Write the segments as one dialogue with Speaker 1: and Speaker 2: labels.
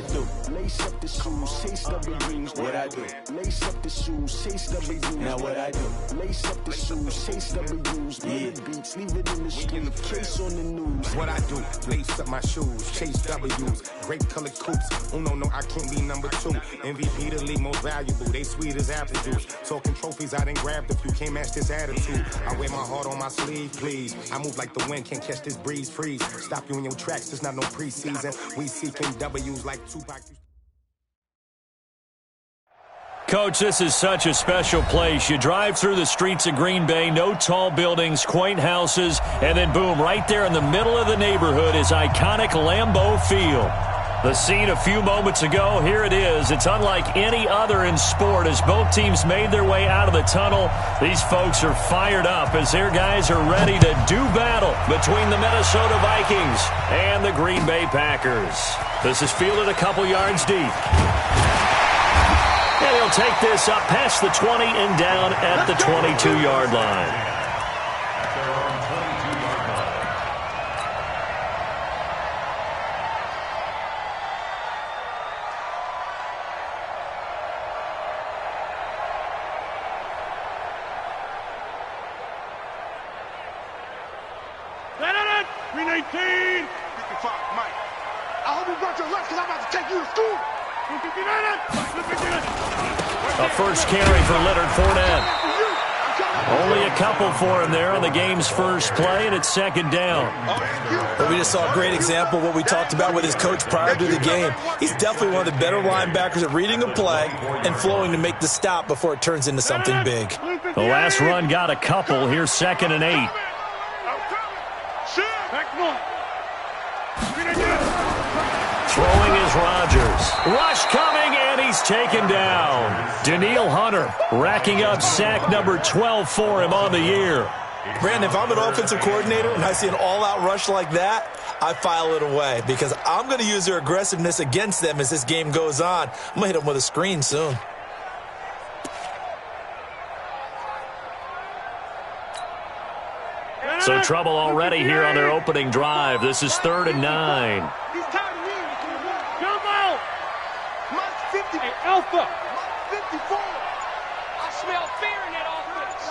Speaker 1: do? Lace up the shoes, chase W's. What I do? Lace up the shoes, chase W's. Now what I do? Lace up the shoes, chase W's. Beat beats, leave it in the street, case on the news.
Speaker 2: What I do? Lace up my shoes, chase W's. Great colored coops. No, I can't be number 2. MVP the league most valuable. They sweet as apple juice. Talking trophies, I done grabbed a few. Can't match this attitude. I wear my heart on my sleeve, please. I move like the wind, can't catch this breeze. Freeze. Stop you in your tracks. There's not no preseason. We seeking W's like Tupac.
Speaker 3: Coach, this is such a special place. You drive through the streets of Green Bay, no tall buildings, quaint houses, and then boom, right there in the middle of the neighborhood is iconic Lambeau Field. The scene a few moments ago, here it is. It's unlike any other in sport as both teams made their way out of the tunnel. These folks are fired up as their guys are ready to do battle between the Minnesota Vikings and the Green Bay Packers. This is fielded a couple yards deep. And he'll take this up past the 20 and down at the 22-yard line.
Speaker 4: A first carry for Leonard Fournette.
Speaker 3: Only a couple for him there on the game's first play, and it's second down.
Speaker 5: Well, we just saw a great example of what we talked about with his coach prior to the game. He's definitely one of the better linebackers at reading a play and flowing to make the stop before it turns into something big.
Speaker 3: The last run got a couple. Here's 2nd and 8. Throwing is Rodgers. Rush coming, and he's taken down. Danielle Hunter racking up sack number 12 for him on the year.
Speaker 5: Brandon, if I'm an offensive coordinator and I see an all-out rush like that, I file it away because I'm going to use their aggressiveness against them as this game goes on. I'm going to hit them with a screen soon.
Speaker 3: So trouble already here on their opening drive. This is 3rd and 9.
Speaker 4: Alpha. 54. I smell fear in that offense.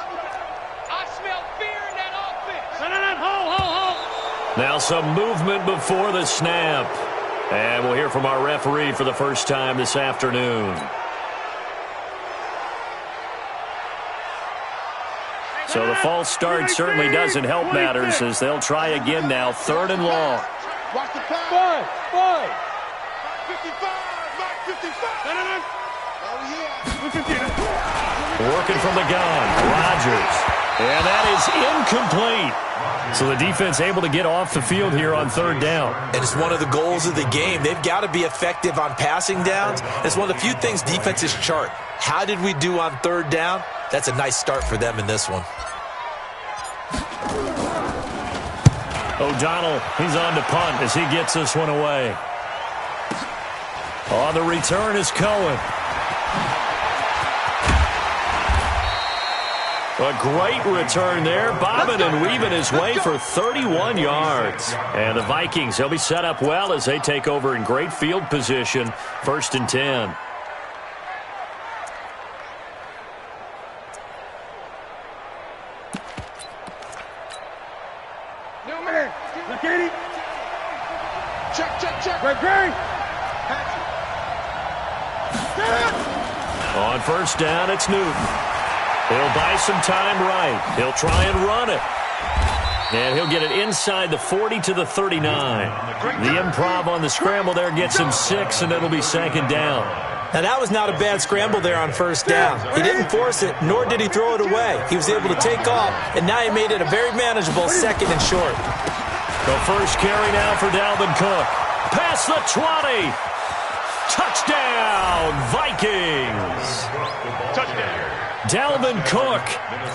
Speaker 4: I smell fear in that offense. Hold.
Speaker 3: Now some movement before the snap. And we'll hear from our referee for the first time this afternoon. So the false start certainly doesn't help matters as they'll try again now. 3rd and long.
Speaker 4: Watch the pass. 5. 55. 55.
Speaker 3: Working from the gun, Rodgers. And that is incomplete. So the defense able to get off the field here on 3rd down.
Speaker 5: And it's one of the goals of the game. They've got to be effective on passing downs. It's one of the few things defenses chart. How did we do on 3rd down? That's a nice start for them in this one.
Speaker 3: O'Donnell, he's on to punt as he gets this one away. On the return is Cohen. A great return there, bobbing and weaving his way for 31 yards. And the Vikings, they'll be set up well as they take over in great field position. 1st and 10.
Speaker 4: No man. Look at him. Check. Great.
Speaker 3: On 1st down, it's Newton. He'll buy some time right. He'll try and run it. And he'll get it inside the 40 to the 39. The improv on the scramble there gets him 6, and it'll be 2nd down.
Speaker 5: Now, that was not a bad scramble there on 1st down. He didn't force it, nor did he throw it away. He was able to take off, and now he made it a very manageable 2nd and short.
Speaker 3: The first carry now for Dalvin Cook. Past the 20. Touchdown, Vikings.
Speaker 4: Touchdown.
Speaker 3: Dalvin Cook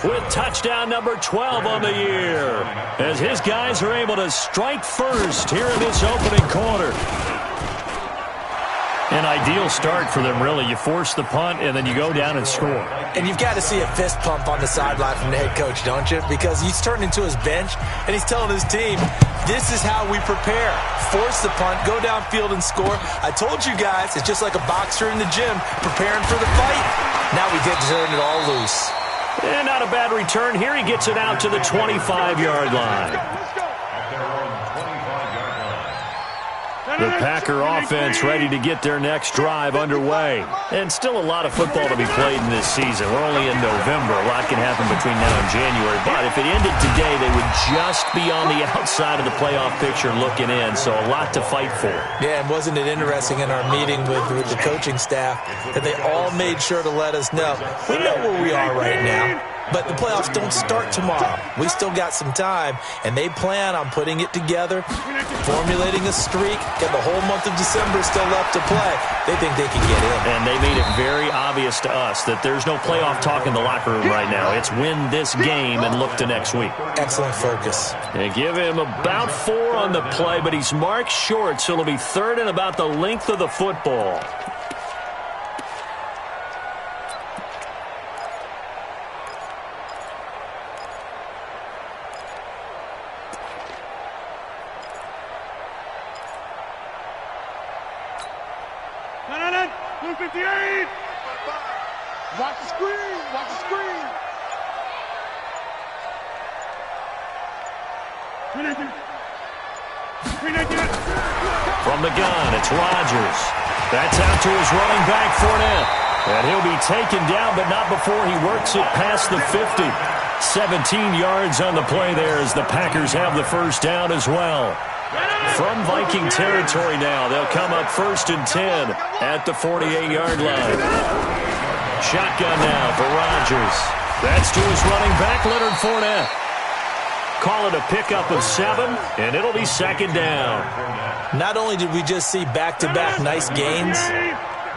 Speaker 3: with touchdown number 12 on the year as his guys are able to strike first here in this opening quarter. An ideal start for them, really. You force the punt, and then you go down and score.
Speaker 5: And you've got to see a fist pump on the sideline from the head coach, don't you? Because he's turned into his bench, and he's telling his team, this is how we prepare. Force the punt, go downfield and score. I told you guys, it's just like a boxer in the gym preparing for the fight. Now we get to turn it all loose.
Speaker 3: And not a bad return. Here he gets it out to the 25-yard line. The Packer offense ready to get their next drive underway. And still a lot of football to be played in this season. We're only in November. A lot can happen between now and January. But if it ended today, they would just be on the outside of the playoff picture looking in. So a lot to fight for.
Speaker 5: Yeah, and wasn't it interesting in our meeting with the coaching staff that they all made sure to let us know, we know where we are right now. But the playoffs don't start tomorrow. We still got some time, and they plan on putting it together, formulating a streak, got the whole month of December still left to play. They think they can get in.
Speaker 3: And they made it very obvious to us that there's no playoff talk in the locker room right now. It's win this game and look to next week.
Speaker 5: Excellent focus.
Speaker 3: They give him about 4 on the play, but he's marked short, so it'll be 3rd and about the length of the football.
Speaker 4: Watch the screen! Watch the screen!
Speaker 3: From the gun, it's Rodgers. That's out to his running back, Fournette. And he'll be taken down, but not before he works it past the 50. 17 yards on the play there as the Packers have the first down as well. From Viking territory now, they'll come up 1st and 10 at the 48-yard line. Shotgun now for Rodgers. That's to his running back, Leonard Fournette. Call it a pickup of 7, and it'll be 2nd down.
Speaker 5: Not only did we just see back-to-back nice gains,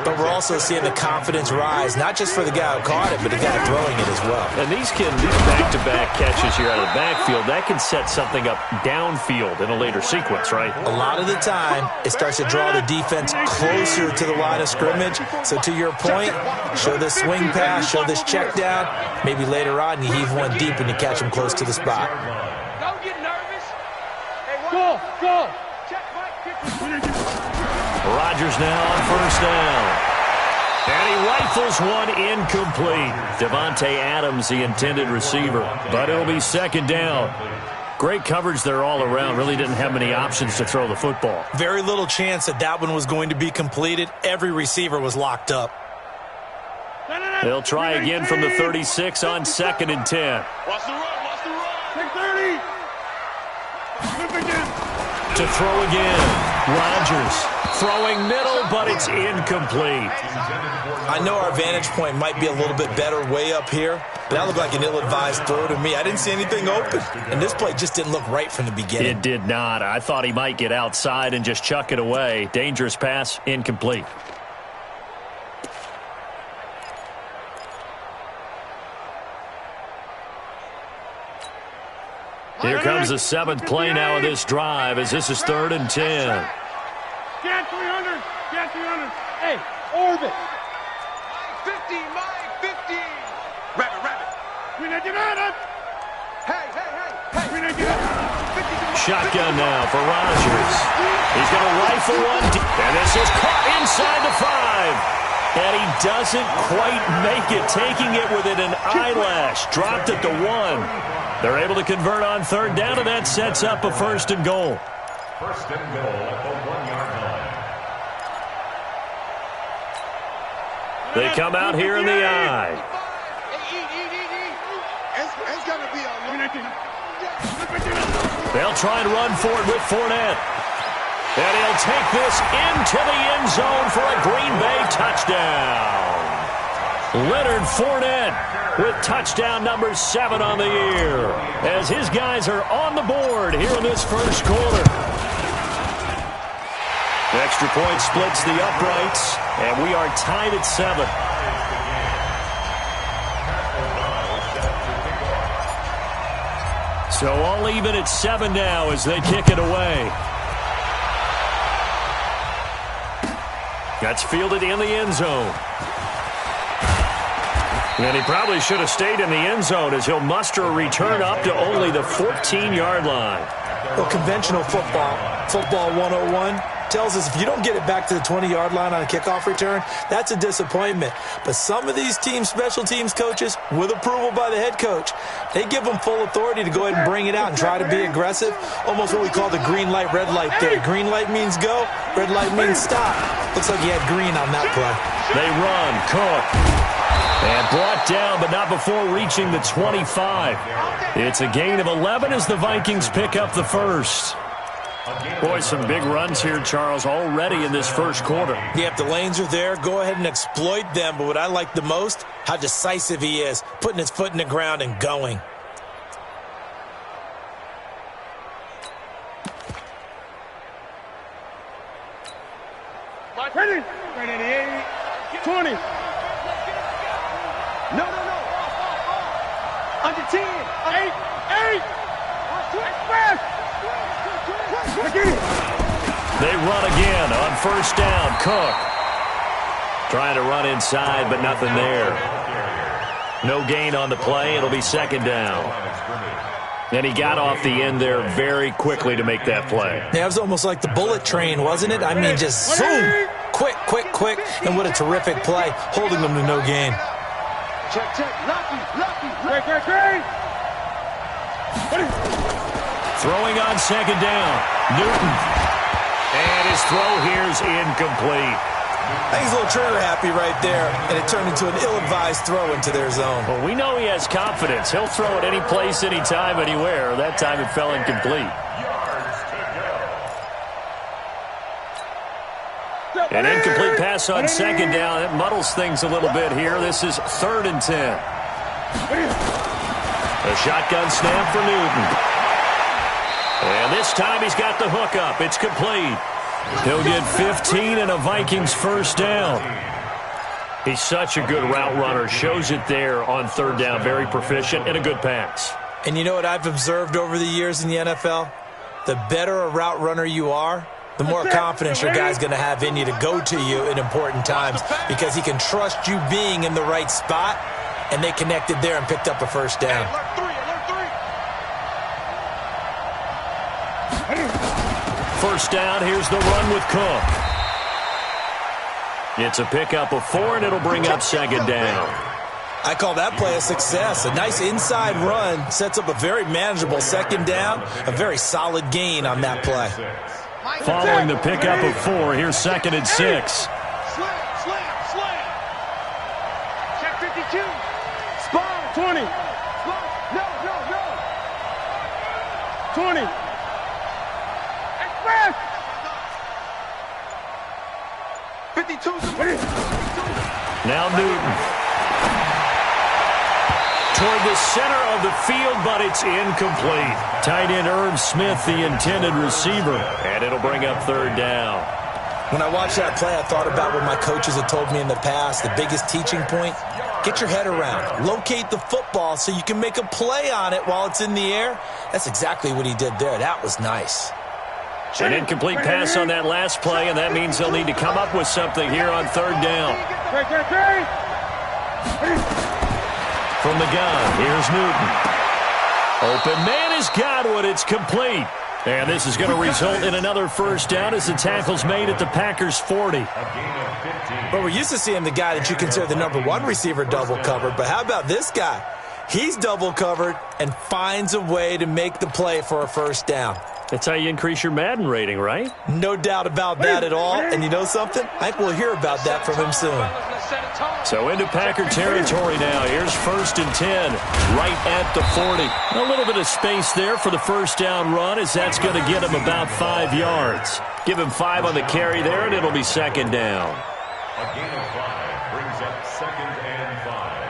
Speaker 5: but we're also seeing the confidence rise, not just for the guy who caught it, but the guy throwing it as well.
Speaker 3: And these back-to-back catches here out of the backfield, that can set something up downfield in a later sequence, right?
Speaker 5: A lot of the time, it starts to draw the defense closer to the line of scrimmage. So to your point, show this swing pass, show this check down. Maybe later on you heave one deep and you catch him close to the spot.
Speaker 4: Don't get nervous. Go! Check Mike.
Speaker 3: Rodgers now on 1st down. And he rifles one incomplete. Devontae Adams, the intended receiver. But it'll be 2nd down. Great coverage there all around. Really didn't have many options to throw the football.
Speaker 5: Very little chance that one was going to be completed. Every receiver was locked up.
Speaker 3: They'll try again from the 36 on 2nd and 10.
Speaker 4: Watch the run. Take 30.
Speaker 3: To throw again. Rodgers throwing middle, but it's incomplete.
Speaker 5: I know our vantage point might be a little bit better way up here, but that looked like an ill-advised throw to me. I didn't see anything open, and this play just didn't look right from the beginning.
Speaker 3: It did not. I thought he might get outside and just chuck it away. Dangerous pass, incomplete. Here comes the 7th play now of this drive as this is 3rd and 10.
Speaker 4: Get 300. Hey, orbit. 50, Mike, 50. Rabbit. Hey.
Speaker 3: Shotgun now for Rodgers. He's going to rifle one, and this is caught inside the 5. And he doesn't quite make it, taking it within an eyelash. Dropped at the 1. They're able to convert on 3rd down, and that sets up a 1st and goal.
Speaker 6: 1st and goal at the 1-yard line.
Speaker 3: They come out here in the eye.
Speaker 4: It's going to be a
Speaker 3: They'll try and run for it with Fournette. And he'll take this into the end zone for a Green Bay touchdown. Leonard Fournette with touchdown number 7 on the year as his guys are on the board here in this 1st quarter. The extra point splits the uprights, and we are tied at 7. So all even at 7 now as they kick it away. That's fielded in the end zone. And he probably should have stayed in the end zone as he'll muster a return up to only the 14-yard line.
Speaker 5: Well, conventional football 101, tells us if you don't get it back to the 20-yard line on a kickoff return, that's a disappointment. But some of these special teams coaches, with approval by the head coach, they give them full authority to go ahead and bring it out and try to be aggressive. Almost what we call the green light, red light there. Green light means go, red light means stop. Looks like he had green on that play.
Speaker 3: They run, Cook. And brought down, but not before reaching the 25. It's a gain of 11 as the Vikings pick up the first. Boy, some big runs here, Charles, already in this first quarter.
Speaker 5: Yeah, if the lanes are there, go ahead and exploit them. But what I like the most, how decisive he is, putting his foot in the ground and going.
Speaker 4: Ready? 20. No. Under 10. 8.
Speaker 3: They run again on first down. Cook trying to run inside, but nothing there. No gain on the play. It'll be second down. And he got off the end there very quickly to make that play.
Speaker 5: Yeah, it was almost like the bullet train, wasn't it? I mean, just zoom. Quick. And what a terrific play, holding them to no gain.
Speaker 4: Check. Lucky. Great.
Speaker 3: Throwing on second down. Newton. And his throw here's incomplete.
Speaker 5: I think he's a little trigger happy right there, and it turned into an ill-advised throw into their zone.
Speaker 3: Well, we know he has confidence. He'll throw it any place, anytime, anywhere. That time it fell incomplete. An incomplete pass on second down. It muddles things a little bit here. This is 3rd and 10. A shotgun snap for Newton. And this time he's got the hook up. It's complete. He'll get 15 and a Vikings first down. He's such a good route runner. Shows it there on 3rd down. Very proficient and a good pass.
Speaker 5: And you know what I've observed over the years in the NFL? The better a route runner you are, the more confidence your guy's going to have in you to go to you in important times because he can trust you being in the right spot, and they connected there and picked up a first down.
Speaker 3: First down, here's the run with Cook. It's a pickup of 4, and it'll bring up second down.
Speaker 5: I call that play a success. A nice inside run sets up a very manageable second down, a very solid gain on that play.
Speaker 3: Following the pickup of 4, here's 2nd and 6.
Speaker 4: Slam. Check 52. Spot 20. No. 20. Express. 52.
Speaker 3: Now Newton. Toward the center of the field, but it's incomplete. Tight end Irv Smith, the intended receiver, and it'll bring up 3rd down.
Speaker 5: When I watched that play, I thought about what my coaches had told me in the past. The biggest teaching point, get your head around. Locate the football so you can make a play on it while it's in the air. That's exactly what he did there. That was nice.
Speaker 3: An incomplete pass on that last play, and that means they'll need to come up with something here on 3rd down. From the gun, here's Newton. Open man has got one. It's complete. And this is going to result in another first down as the tackle's made at the Packers' 40.
Speaker 5: But we're used to seeing the guy that you consider the #1 receiver double covered. But how about this guy? He's double covered and finds a way to make the play for a first down.
Speaker 3: That's how you increase your Madden rating, right?
Speaker 5: No doubt about that at all. And you know something? I think we'll hear about that from him soon.
Speaker 3: So into Packer territory now. Here's 1st and 10, right at the 40. A little bit of space there for the first down run as that's going to get him about 5 yards. Give him 5 on the carry there, and it'll be second down.
Speaker 6: A gain of 5 brings up 2nd and 5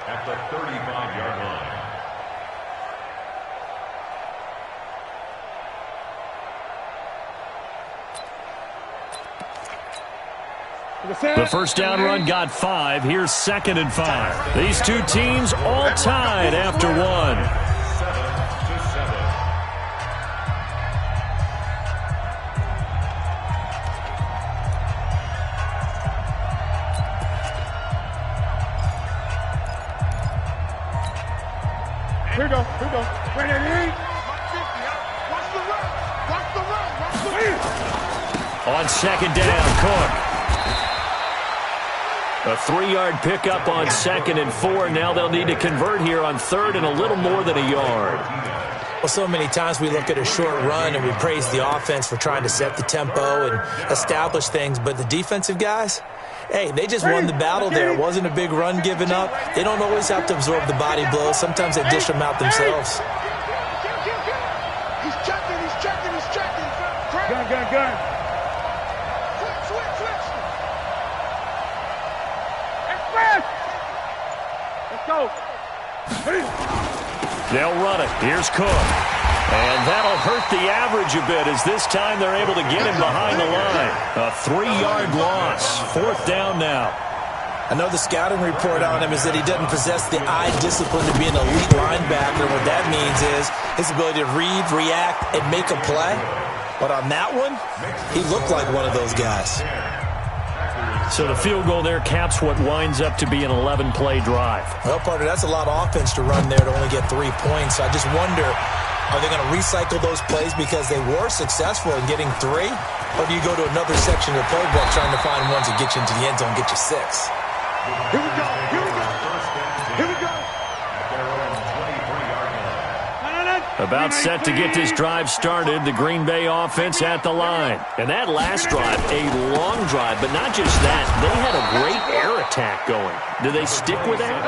Speaker 6: at the 35-yard line.
Speaker 3: The first down run got 5. Here's 2nd and 5. These two teams all tied after 1.
Speaker 4: Here we go. Ready to eat. Watch the run.
Speaker 3: On second down, Cook. A 3-yard pickup on 2nd and 4. Now they'll need to convert here on 3rd and a little more than a yard.
Speaker 5: Well, so many times we look at a short run and we praise the offense for trying to set the tempo and establish things, but the defensive guys, hey, they just won the battle there. It wasn't a big run given up. They don't always have to absorb the body blows. Sometimes they dish them out themselves.
Speaker 4: He's checking. Gun. Switch. Express. Let's go.
Speaker 3: They'll run it. Here's Cook. And that'll hurt the average a bit as this time they're able to get him behind the line. A 3-yard loss. 4th down now.
Speaker 5: I know the scouting report on him is that he doesn't possess the eye discipline to be an elite linebacker. What that means is his ability to read, react, and make a play. But on that one, he looked like one of those guys.
Speaker 3: So the field goal there caps what winds up to be an 11-play drive.
Speaker 5: Well, partner, that's a lot of offense to run there to only get 3 points. I just wonder, are they going to recycle those plays because they were successful in getting 3? Or do you go to another section of the playbook trying to find ones that get you into the end zone, get you 6?
Speaker 4: Here we go.
Speaker 3: About set to get this drive started, the Green Bay offense at the line. And that last drive, a long drive, but not just that. They had a great air attack going. Do they stick with that?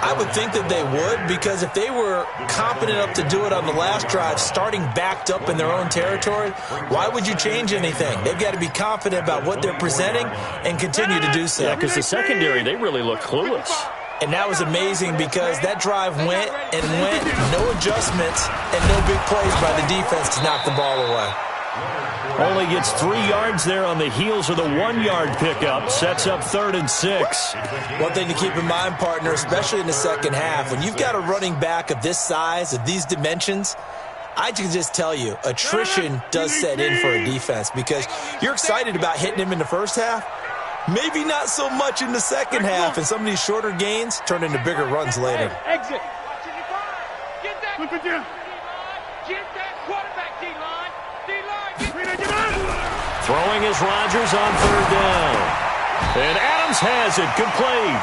Speaker 5: I would think that they would, because if they were competent enough to do it on the last drive, starting backed up in their own territory, why would you change anything? They've got to be confident about what they're presenting and continue to do so.
Speaker 3: Yeah, because the secondary, they really look clueless.
Speaker 5: And that was amazing because that drive went, no adjustments, and no big plays by the defense to knock the ball away.
Speaker 3: Only gets 3 yards there on the heels of the 1-yard pickup. Sets up 3rd and 6.
Speaker 5: One thing to keep in mind, partner, especially in the second half, when you've got a running back of this size, of these dimensions, I can just tell you, attrition does set in for a defense because you're excited about hitting him in the first half. Maybe not so much in the second half, and some of these shorter gains turn into bigger runs later.
Speaker 4: Exit. Get that quarterback, D-line.
Speaker 3: Throwing is Rodgers on 3rd down. And Adams has it, complete.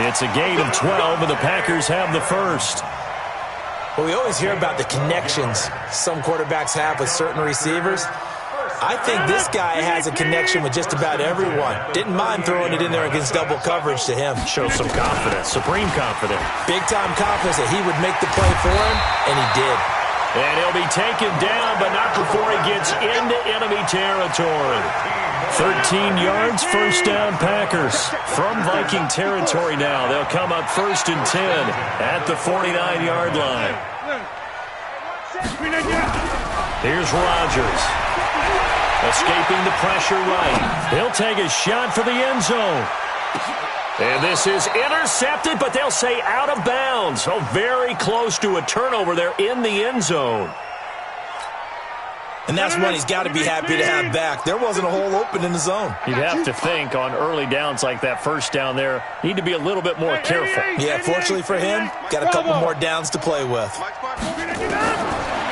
Speaker 3: It's a gain of 12, and the Packers have the first.
Speaker 5: Well, we always hear about the connections some quarterbacks have with certain receivers. I think this guy has a connection with just about everyone. Didn't mind throwing it in there against double coverage to him.
Speaker 3: Shows some confidence, supreme confidence.
Speaker 5: Big-time confidence that he would make the play for him, and he did.
Speaker 3: And he'll be taken down, but not before he gets into enemy territory. 13 yards, 1st down Packers. From Viking territory now. They'll come up 1st and 10 at the 49-yard line. Here's Rodgers. Escaping the pressure right. He'll take a shot for the end zone. And this is intercepted, but they'll say out of bounds. So very close to a turnover there in the end zone.
Speaker 5: And that's one he's got to be happy to have back. There wasn't a hole open in the zone.
Speaker 3: You'd have to think on early downs like that 1st down there, need to be a little bit more careful.
Speaker 5: Yeah, fortunately for him, got a couple more downs to play with.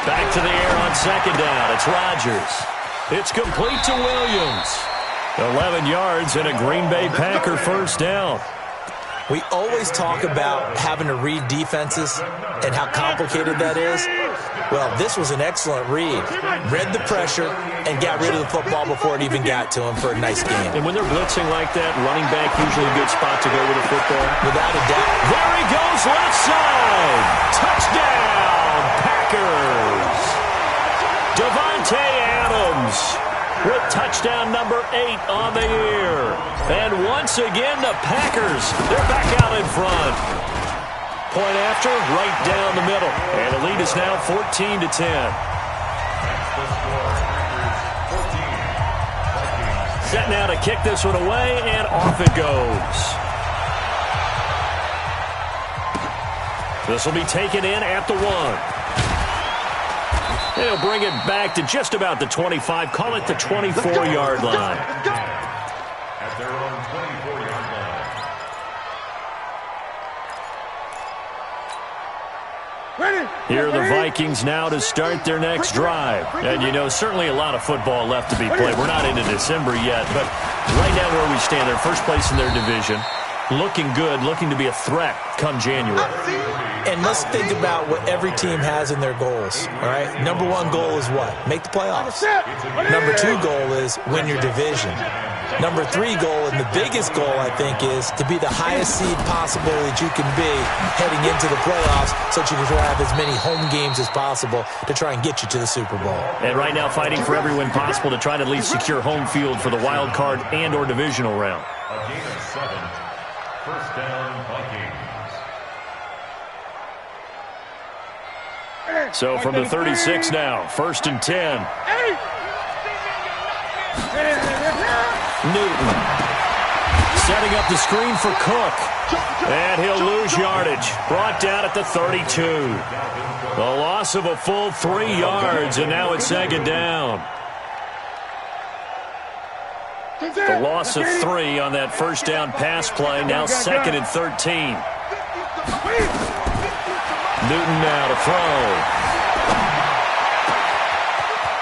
Speaker 3: Back to the air on 2nd down. It's Rodgers. It's complete to Williams. 11 yards and a Green Bay Packer 1st down.
Speaker 5: We always talk about having to read defenses and how complicated that is. Well, this was an excellent read. Read the pressure and got rid of the football before it even got to him for a nice game.
Speaker 3: And when they're blitzing like that, running back usually a good spot to go with the football.
Speaker 5: Without a doubt.
Speaker 3: There he goes, left side. Touchdown, Packers. Davante Adams with touchdown number 8 on the year. And once again, the Packers, they're back out in front. Point after, right down the middle. And the lead is now 14-10. Set now to kick this one away, and off it goes. This will be taken in at the 1. They'll bring it back to just about the 25. Call it the 24-yard line.
Speaker 6: At their own 24-yard line.
Speaker 3: Here are the Vikings now to start their next drive. And, you know, certainly a lot of football left to be played. We're not into December yet, but right now where we stand, they're first place in their division. Looking good, looking to be a threat come January.
Speaker 5: And let's think about what every team has in their goals, all right? Number one goal is what? Make the playoffs. Number two goal is win your division. Number three goal, and the biggest goal, I think, is to be the highest seed possible that you can be heading into the playoffs so that you can have as many home games as possible to try and get you to the Super Bowl.
Speaker 3: And right now fighting for every win possible to try to at least secure home field for the wild card and or divisional round.
Speaker 6: A gain of 7. First down, Vikings.
Speaker 3: So from the 36 now, 1st and 10. Newton setting up the screen for Cook. And he'll lose yardage. Brought down at the 32. The loss of a full 3 yards, and now it's 2nd down. The loss of 3 on that first down pass play. Now 2nd and 13. Newton now to throw.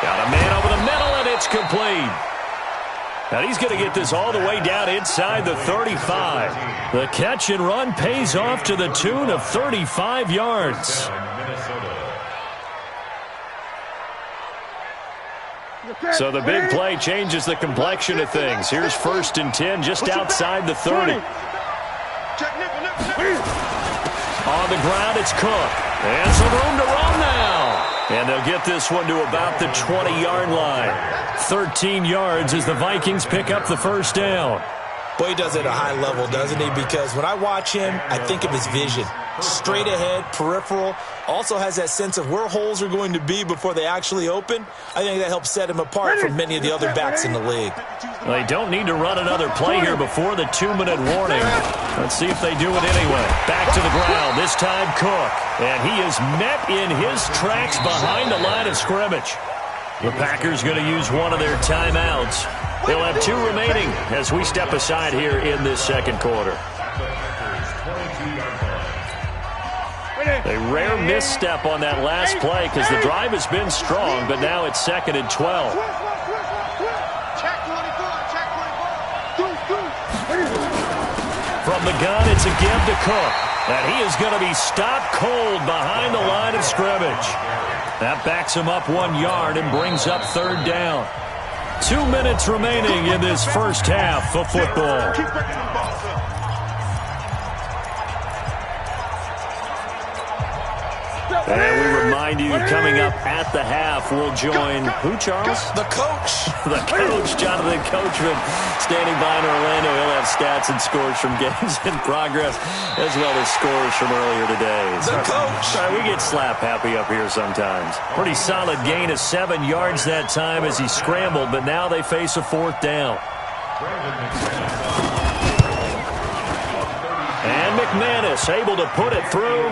Speaker 3: Got a man over the middle, and it's complete. And he's going to get this all the way down inside the 35. The catch and run pays off to the tune of 35 yards. So the big play changes the complexion of things. Here's 1st and 10 just outside the 30. On the ground, it's Cook. And some room to run now. And they'll get this one to about the 20-yard line. 13 yards as the Vikings pick up the first down.
Speaker 5: Boy, he does it at a high level, doesn't he? Because when I watch him, I think of his vision. Straight ahead, peripheral. Also has that sense of where holes are going to be before they actually open. I think that helps set him apart from many of the other backs in the league.
Speaker 3: They don't need to run another play here before the 2-minute warning. Let's see if they do it anyway. Back to the ground, this time Cook. And he is met in his tracks behind the line of scrimmage. The Packers going to use one of their timeouts. They'll have 2 remaining as we step aside here in this second quarter. A rare misstep on that last play because the drive has been strong, but now it's 2nd and 12. From the gun, it's a give to Cook. And he is going to be stopped cold behind the line of scrimmage. That backs him up 1 yard and brings up 3rd down. 2 minutes remaining in this first half of football. And we remind you, coming up at the half, we'll join who, Charles?
Speaker 5: The coach.
Speaker 3: The coach, Jonathan Coachman, standing by in Orlando. He'll have stats and scores from games in progress, as well as scores from earlier today.
Speaker 5: The coach.
Speaker 3: We get slap happy up here sometimes. Pretty solid gain of 7 yards that time as he scrambled, but now they face a 4th down. And McManus able to put it through.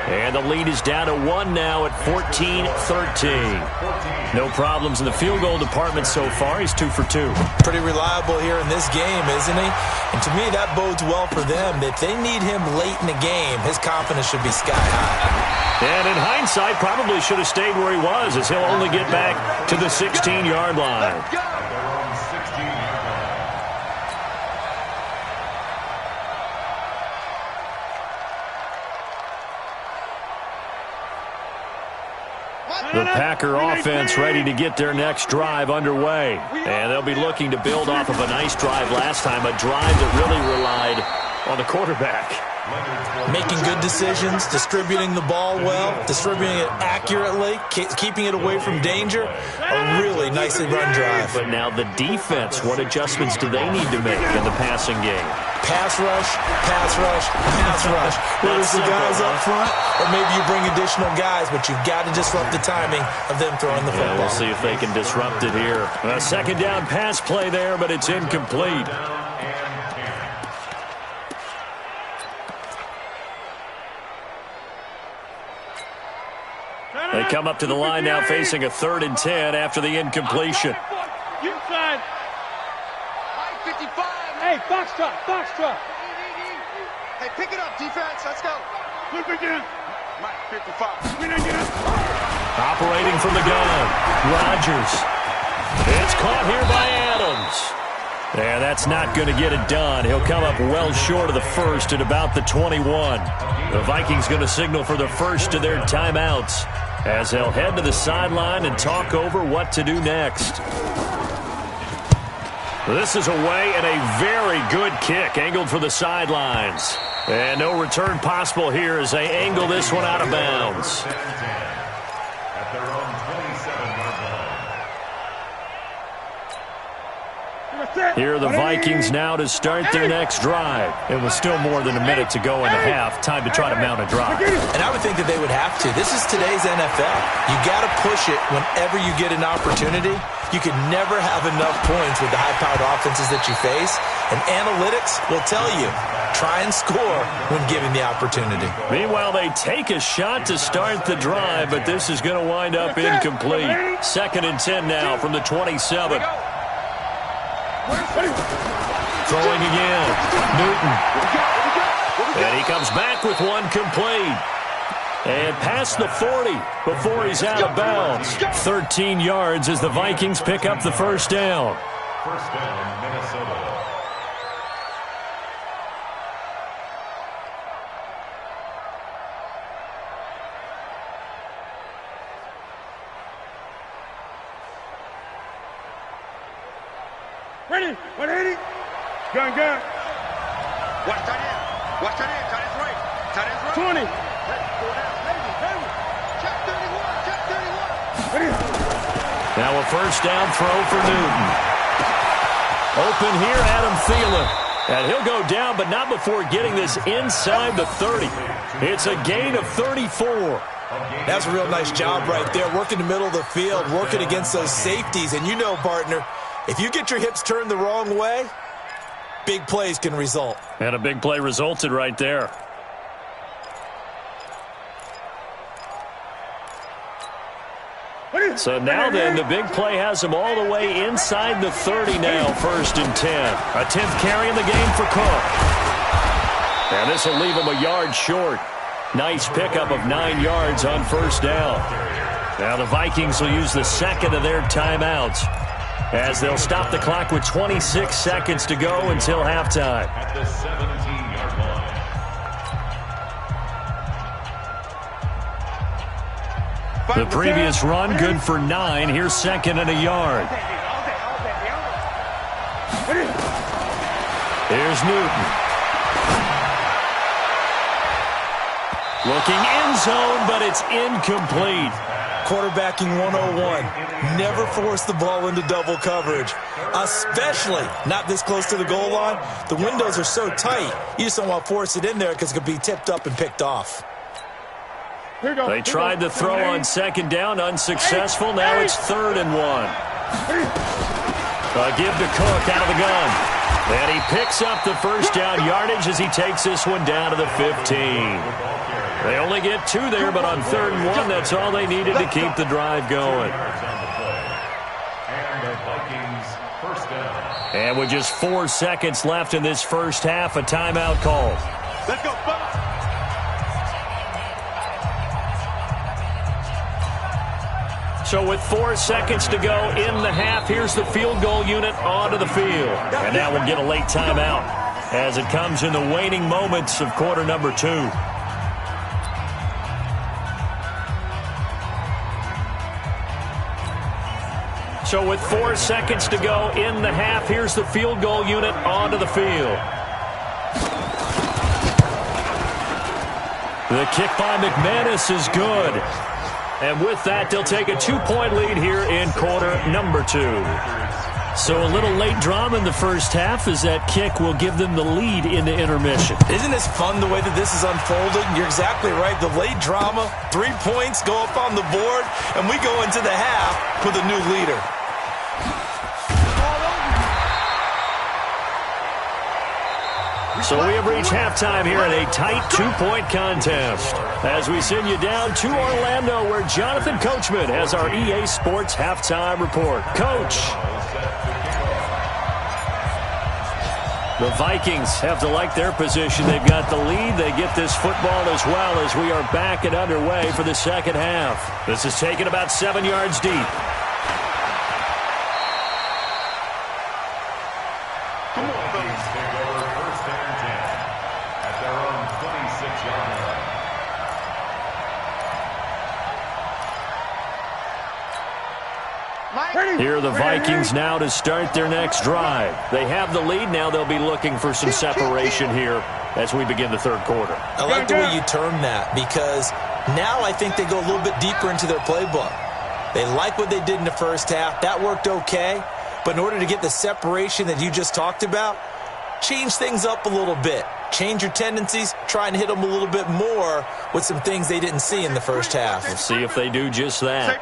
Speaker 3: And the lead is down to 1 now at 14-13. No problems in the field goal department so far. He's 2 for 2.
Speaker 5: Pretty reliable here in this game, isn't he? And to me, that bodes well for them. If they need him late in the game, his confidence should be sky high.
Speaker 3: And in hindsight, probably should have stayed where he was, as he'll only get back to the 16-yard line. The Packer offense ready to get their next drive underway. And they'll be looking to build off of a nice drive last time, a drive that really relied on the quarterback.
Speaker 5: Making good decisions, distributing the ball well, distributing it accurately, keeping it away from danger. A really nicely run drive.
Speaker 3: But now the defense, what adjustments do they need to make in the passing game?
Speaker 5: Pass rush, pass rush, pass rush. Whether it's the guys up front or maybe you bring additional guys, but you've got to disrupt the timing of them throwing the football.
Speaker 3: We'll see if they can disrupt it here. A 2nd down pass play there, but it's incomplete. They come up to the line now facing a 3rd and 10 after the incompletion.
Speaker 4: Inside. 55. Hey, box truck, box truck.
Speaker 7: Hey, pick it up, defense. Let's go.
Speaker 4: Look again.
Speaker 3: Operating from the gun, Rodgers. It's caught here by Adams. And that's not going to get it done. He'll come up well short of the first at about the 21. The Vikings going to signal for the first of their timeouts as they'll head to the sideline and talk over what to do next. This is away and a very good kick angled for the sidelines. And no return possible here as they angle this one out of bounds.
Speaker 6: At their own 27-yard line.
Speaker 3: Here are the Vikings now to start their next drive. It was still more than a minute to go in the half. Time to try to mount a drive.
Speaker 5: And I would think that they would have to. This is today's NFL. You got to push it whenever you get an opportunity. You can never have enough points with the high-powered offenses that you face. And analytics will tell you, try and score when given the opportunity.
Speaker 3: Meanwhile, they take a shot to start the drive, but this is going to wind up incomplete. 2nd and 10 now from the 27. Throwing again. Newton. And he comes back with one complete. And past the 40 before he's out of bounds. 13 yards as the Vikings pick up the first down.
Speaker 6: First down, Minnesota.
Speaker 4: Ready? 180. Gun. Watch tight end. Watch tight end. Tight end's right. Tight end's right. 20. Check 31. Check 31. Ready?
Speaker 3: Now a first down throw for Newton. Open here, Adam Thielen. And he'll go down, but not before getting this inside the 30. It's a gain of 34.
Speaker 5: That's a real nice job right there, working the middle of the field, working against those safeties. And you know, partner, if you get your hips turned the wrong way, big plays can result.
Speaker 3: And a big play resulted right there. So now then, the big play has him all the way inside the 30 now, 1st and 10. A 10th carry in the game for Cook. And this will leave him a yard short. Nice pickup of 9 yards on first down. Now the Vikings will use the second of their timeouts as they'll stop the clock with 26 seconds to go until halftime.
Speaker 6: At the 17-yard line.
Speaker 3: The previous run, good for 9. Here's 2nd and a yard. Here's Newton. Looking end zone, but it's incomplete.
Speaker 5: Quarterbacking 101. Never force the ball into double coverage, especially not this close to the goal line. The windows are so tight, you just don't want to force it in there because it could be tipped up and picked off.
Speaker 3: They tried to throw on 2nd down, unsuccessful. Now it's 3rd and 1. A give to Cook out of the gun. And he picks up the first down yardage as he takes this one down to the 15. They only get 2 there, but on 3rd and 1, that's all they needed to keep the drive going.
Speaker 6: And the Vikings first down.
Speaker 3: And with just 4 seconds left in this first half, a timeout call.
Speaker 4: Let's go, fellas.
Speaker 3: So with 4 seconds to go in the half, here's the field goal unit onto the field. And now we'll get a late timeout as it comes in the waning moments of quarter number 2. So with 4 seconds to go in the half, here's the field goal unit onto the field. The kick by McManus is good. And with that, they'll take a 2-point lead here in quarter number 2. So a little late drama in the first half as that kick will give them the lead into intermission.
Speaker 5: Isn't this fun the way that this is unfolding? You're exactly right. The late drama, 3 points go up on the board, and we go into the half with a new leader.
Speaker 3: So we have reached halftime here in a tight 2-point contest as we send you down to Orlando where Jonathan Coachman has our EA Sports halftime report. Coach. The Vikings have to like their position. They've got the lead. They get this football as well as we are back and underway for the second half. This is taken about 7 yards deep.
Speaker 6: Vikings take over first and 10 at their own 26-yard line.
Speaker 3: Here are the Vikings now to start their next drive. They have the lead. Now they'll be looking for some separation here as we begin the third quarter.
Speaker 5: I like the way you term that because now I think they go a little bit deeper into their playbook. They like what they did in the first half. That worked okay. But in order to get the separation that you just talked about, change things up a little bit. Change your tendencies. Try and hit them a little bit more with some things they didn't see in the first half.
Speaker 3: We'll see if they do just that.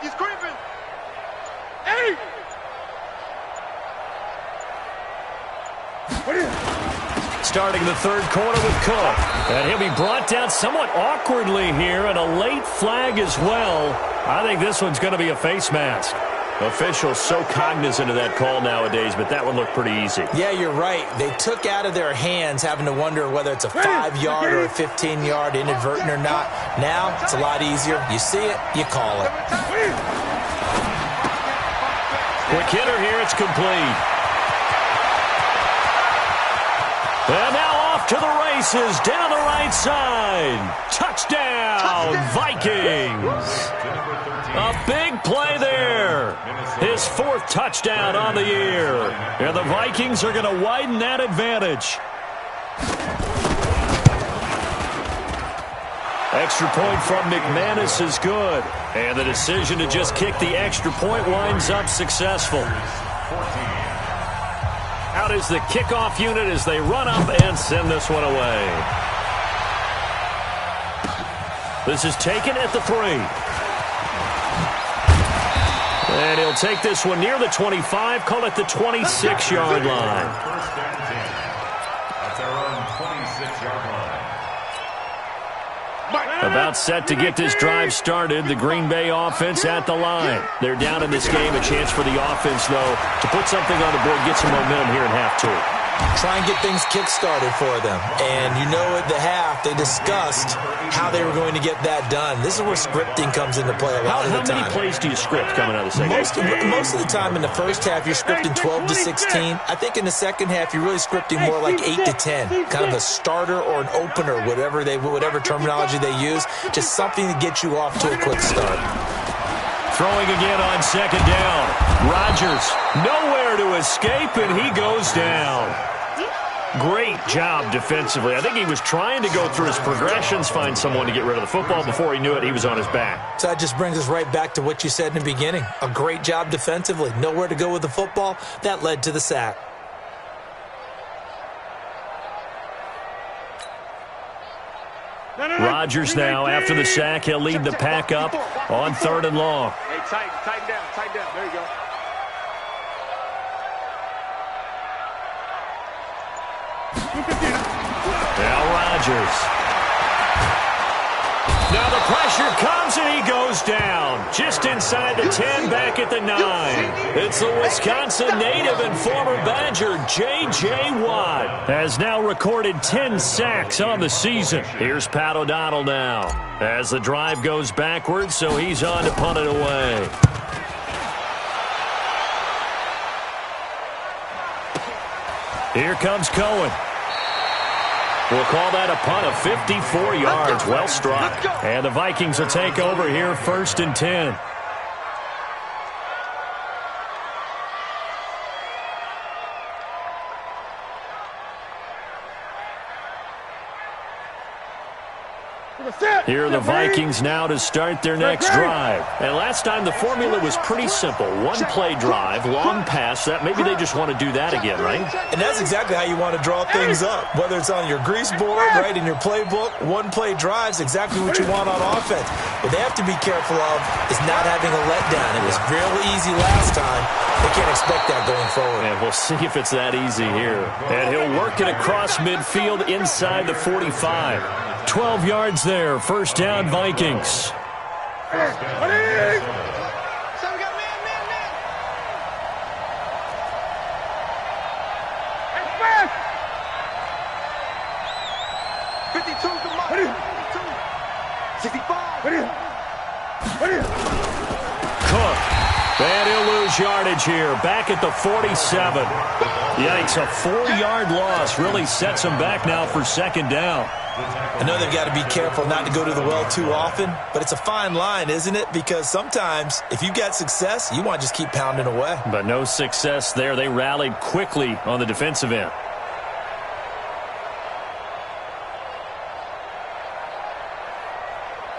Speaker 3: Starting the third quarter with Cook. And he'll be brought down somewhat awkwardly here, and a late flag as well. I think this one's going to be a face mask. Officials so cognizant of that call nowadays, but that one looked pretty easy.
Speaker 5: Yeah, you're right. They took out of their hands having to wonder whether it's a 5-yard or a 15-yard, inadvertent or not. Now, it's a lot easier. You see it, you call it.
Speaker 3: Quick hitter here, it's complete. And now off to the races, down the right side. Touchdown, Vikings. A big play there. His 4th touchdown on the year. And the Vikings are going to widen that advantage. Extra point from McManus is good. And the decision to just kick the extra point winds up successful. Out is the kickoff unit as they run up and send this one away. This is taken at the 3. And he'll take this one near the 25, call it the 26-yard line.
Speaker 6: First and 10 at their own 26-yard line.
Speaker 3: About set to get this drive started, the Green Bay offense at the line. They're down in this game. A chance for the offense, though, to put something on the board, get some momentum here in half 2.
Speaker 5: Try and get things kick-started for them. And you know at the half, they discussed how they were going to get that done. This is where scripting comes into play a lot of the time.
Speaker 3: How many plays do you script coming out of the second half?
Speaker 5: Most of the time in the first half, you're scripting 12 to 16. I think in the second half, you're really scripting more like 8 to 10. Kind of a starter or an opener, whatever terminology they use. Just something to get you off to a quick start.
Speaker 3: Throwing again on second down. Rodgers nowhere to escape, and he goes down. Great job defensively. I think he was trying to go through his progressions, find someone to get rid of the football. Before he knew it, he was on his back.
Speaker 5: So that just brings us right back to what you said in the beginning. A great job defensively. Nowhere to go with the football. That led to the sack.
Speaker 3: Rodgers now, after the sack, he'll lead the pack up on 3rd and long.
Speaker 4: Hey, tighten down. There you go.
Speaker 3: Now Rodgers. Now the pressure comes and he goes down. Just inside the 10, back at the 9. It's the Wisconsin native and former Badger, J.J. Watt, has now recorded 10 sacks on the season. Here's Pat O'Donnell now as the drive goes backwards, so he's on to punt it away. Here comes Cohen. We'll call that a punt of 54 yards. Well struck. And the Vikings will take over here 1st and 10. Here are the Vikings now to start their next drive. And last time the formula was pretty simple. One-play drive, long pass. That maybe they just want to do that again, right?
Speaker 5: And that's exactly how you want to draw things up. Whether it's on your grease board, right, in your playbook, one-play drives exactly what you want on offense. What they have to be careful of is not having a letdown. It was real easy last time. They can't expect that going forward.
Speaker 3: And we'll see if it's that easy here. And he'll work it across midfield inside the 45. 12 yards there. 1st down, Vikings.
Speaker 4: 65.
Speaker 3: Cook. And he'll lose yardage here. Back at the 47. Yikes, a 4-yard loss really sets him back now for second down.
Speaker 5: I know they've got to be careful not to go to the well too often, but it's a fine line, isn't it? Because sometimes if you got success, you want to just keep pounding away.
Speaker 3: But no success there. They rallied quickly on the defensive end.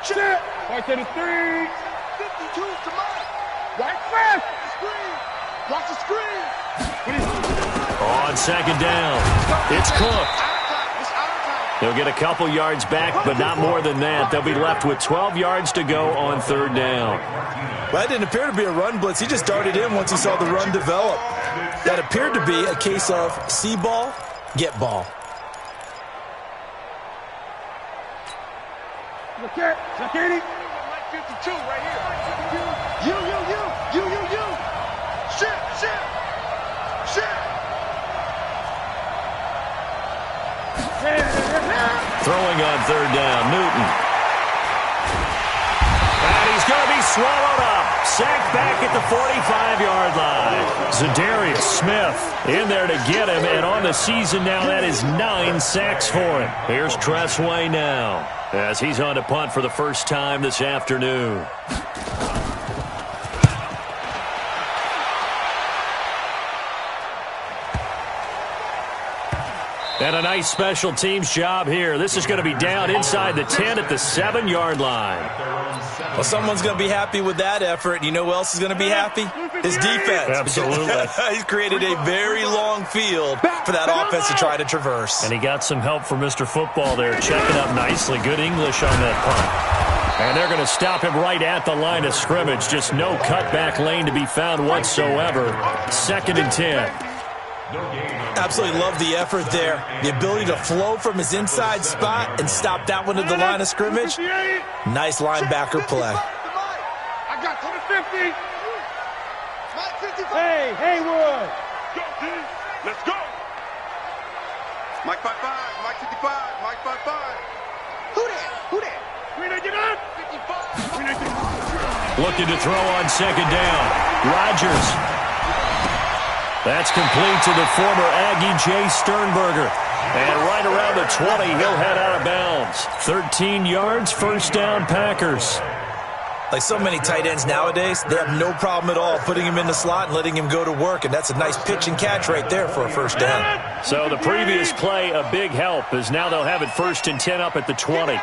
Speaker 4: Shit. Right to the 3. 52 to mine. Right fast. Screen. Watch the screen.
Speaker 3: On second down, it's Cook. They'll get a couple yards back, but not more than that. They'll be left with 12 yards to go on third down.
Speaker 5: Well, that didn't appear to be a run blitz. He just darted in once he saw the run develop. That appeared to be a case of see ball, get ball.
Speaker 4: Look at 52 right here. You. Shit.
Speaker 3: Throwing on third down, Newton. And he's going to be swallowed up. Sacked back at the 45-yard line. Zadarius Smith in there to get him, and on the season now, that is 9 sacks for him. Here's Tressway now, as he's on to punt for the first time this afternoon. And a nice special teams job here. This is going to be down inside the 10 at the 7-yard line.
Speaker 5: Well, someone's going to be happy with that effort. You know who else is going to be happy? His defense.
Speaker 3: Absolutely.
Speaker 5: He's created a very long field for that offense to try to traverse.
Speaker 3: And he got some help from Mr. Football there, checking up nicely. Good English on that punt. And they're going to stop him right at the line of scrimmage. Just no cutback lane to be found whatsoever. 2nd and 10.
Speaker 5: Absolutely love the effort there. The ability to flow from his inside spot and stop that one at the line of scrimmage. Nice linebacker play.
Speaker 4: I got to the 50. Hey, Haywood. Let's go. Mike 55, Mike 55, Mike 55. Who that? 399. 55.
Speaker 3: Looking to throw on second down. Rodgers. That's complete to the former Aggie, Jay Sternberger. And right around the 20, he'll head out of bounds. 13 yards, first down, Packers.
Speaker 5: Like so many tight ends nowadays, they have no problem at all putting him in the slot and letting him go to work. And that's a nice pitch and catch right there for a first down.
Speaker 3: So the previous play, a big help, as now they'll have it 1st and 10 up at the 20.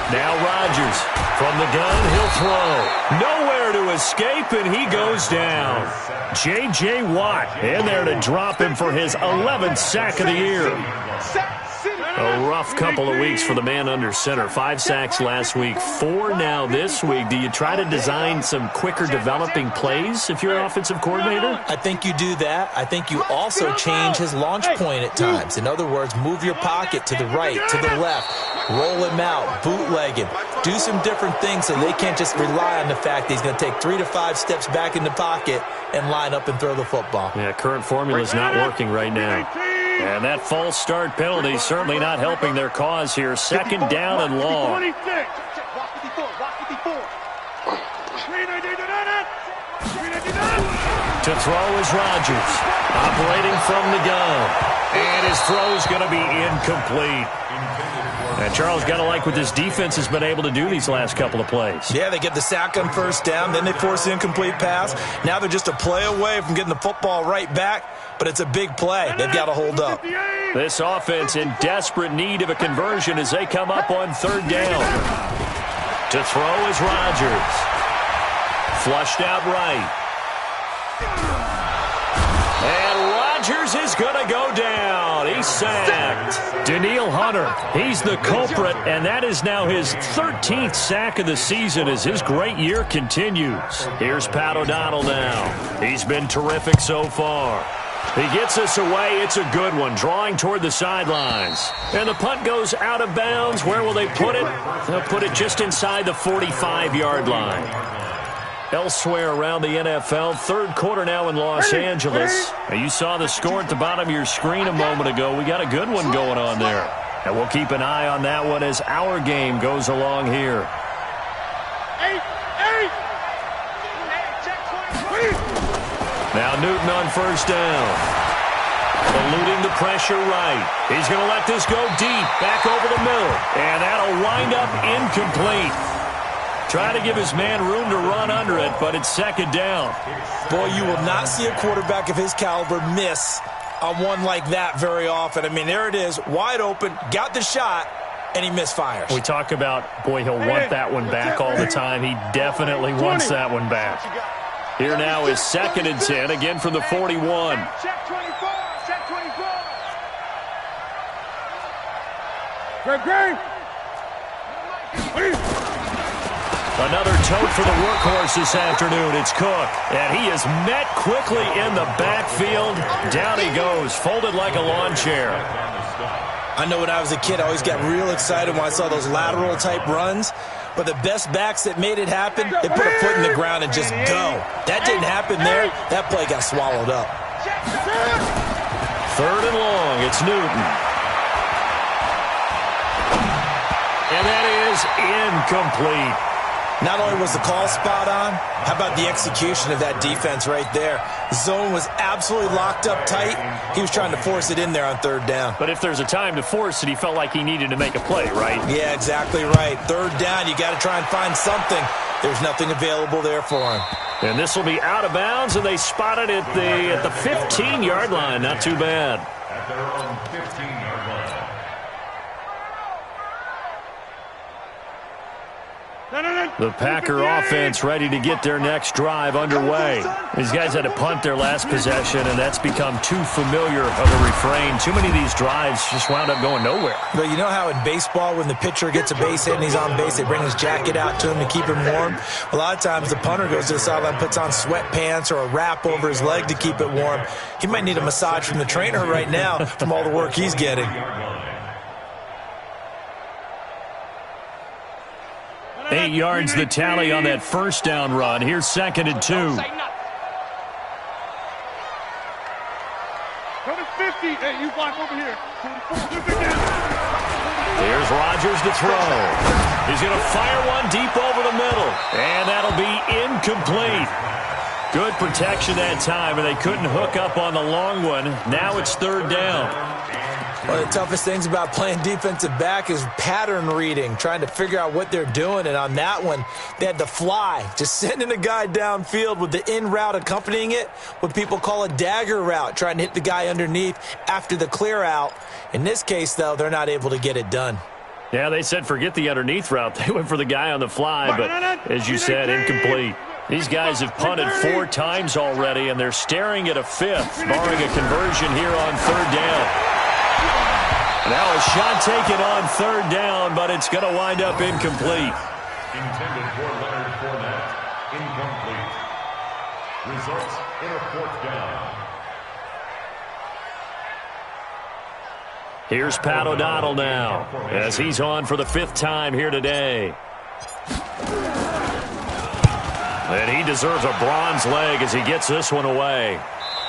Speaker 3: Now Rodgers from the gun, he'll throw. Nowhere to escape, and he goes down. J.J. Watt in there to drop him for his 11th sack of the year. A rough couple of weeks for the man under center. 5 sacks last week, 4 now this week. Do you try to design some quicker developing plays if you're an offensive coordinator?
Speaker 5: I think you do that. I think you also change his launch point at times. In other words, move your pocket to the right, to the left, roll him out, bootleg him. Do some different things so they can't just rely on the fact that he's going to take 3 to 5 steps back in the pocket and line up and throw the football.
Speaker 3: Yeah, current formula is not working right now. And that false start penalty certainly not helping their cause here. 2nd down and long.
Speaker 4: To
Speaker 3: throw is Rodgers, operating from the gun. And his throw is going to be incomplete. And Charles, got to like what this defense has been able to do these last couple of plays.
Speaker 5: Yeah, they get the sack on first down, then they force the incomplete pass. Now they're just a play away from getting the football right back, but it's a big play. They've got to hold up.
Speaker 3: This offense in desperate need of a conversion as they come up on 3rd down. To throw is Rodgers. Flushed out right. And Rodgers is going to go down. He's sacked. Danielle Hunter, he's the culprit, and that is now his 13th sack of the season as his great year continues. Here's Pat O'Donnell now. He's been terrific so far. He gets us away. It's a good one, drawing toward the sidelines. And the punt goes out of bounds. Where will they put it? They'll put it just inside the 45-yard line. Elsewhere around the NFL, 3rd quarter now in Los Angeles. You saw the score at the bottom of your screen a moment ago. We got a good one going on there. And we'll keep an eye on that one as our game goes along here. Now Newton on first down. Eluding the pressure right. He's going to let this go deep, back over the middle. And that'll wind up incomplete. Trying to give his man room to run under it, but it's second down.
Speaker 5: Boy, you will not see a quarterback of his caliber miss on one like that very often. I mean, there it is, wide open, got the shot, and he misfires.
Speaker 3: We talk about, boy, he'll want that one back all the time. He definitely wants that one back. Here now is 2nd and 10, again from the 41.
Speaker 4: Check 24, check 24. Great.
Speaker 3: Another tote for the workhorse this afternoon. It's Cook. And he is met quickly in the backfield. Down he goes, folded like a lawn chair.
Speaker 5: I know when I was a kid, I always got real excited when I saw those lateral-type runs. But the best backs that made it happen, they put a foot in the ground and just go. That didn't happen there. That play got swallowed up.
Speaker 3: 3rd and long. It's Newton. And that is incomplete.
Speaker 5: Not only was the call spot on, how about the execution of that defense right there? The zone was absolutely locked up tight. He was trying to force it in there on 3rd down.
Speaker 3: But if there's a time to force it, he felt like he needed to make a play, right?
Speaker 5: Yeah, exactly right. 3rd down, you got to try and find something. There's nothing available there for him.
Speaker 3: And this will be out of bounds, and they spot it at the 15-yard line. Not too bad.
Speaker 6: At their own 15-yard line.
Speaker 3: The Packer offense ready to get their next drive underway. These guys had to punt their last possession, and that's become too familiar of a refrain. Too many of these drives just wound up going nowhere.
Speaker 5: But you know how in baseball, when the pitcher gets a base hit and he's on base, they bring his jacket out to him to keep him warm? A lot of times the punter goes to the sideline, puts on sweatpants or a wrap over his leg to keep it warm. He might need a massage from the trainer right now from all the work he's getting.
Speaker 3: 8 yards the tally on that first down run. Here's 2nd and 2.
Speaker 4: Go to 50. Hey, you block over here.
Speaker 3: Here's Rodgers to throw. He's going to fire one deep over the middle. And that'll be incomplete. Good protection that time, and they couldn't hook up on the long one. Now it's 3rd down.
Speaker 5: One of the toughest things about playing defensive back is pattern reading, trying to figure out what they're doing. And on that one, they had to fly, just sending a guy downfield with the in route accompanying it, what people call a dagger route, trying to hit the guy underneath after the clear out. In this case, though, they're not able to get it done.
Speaker 3: Yeah, they said forget the underneath route. They went for the guy on the fly, but as you said, incomplete. These guys have punted 4 times already, and they're staring at a 5th, barring a conversion here on 3rd down. Now a shot taken on 3rd down, but it's going to wind up incomplete.
Speaker 6: Intended for Leonard Fournette. Incomplete. Results in a 4th down.
Speaker 3: Here's Pat O'Donnell now, as he's on for the 5th time here today. And he deserves a bronze leg as he gets this one away.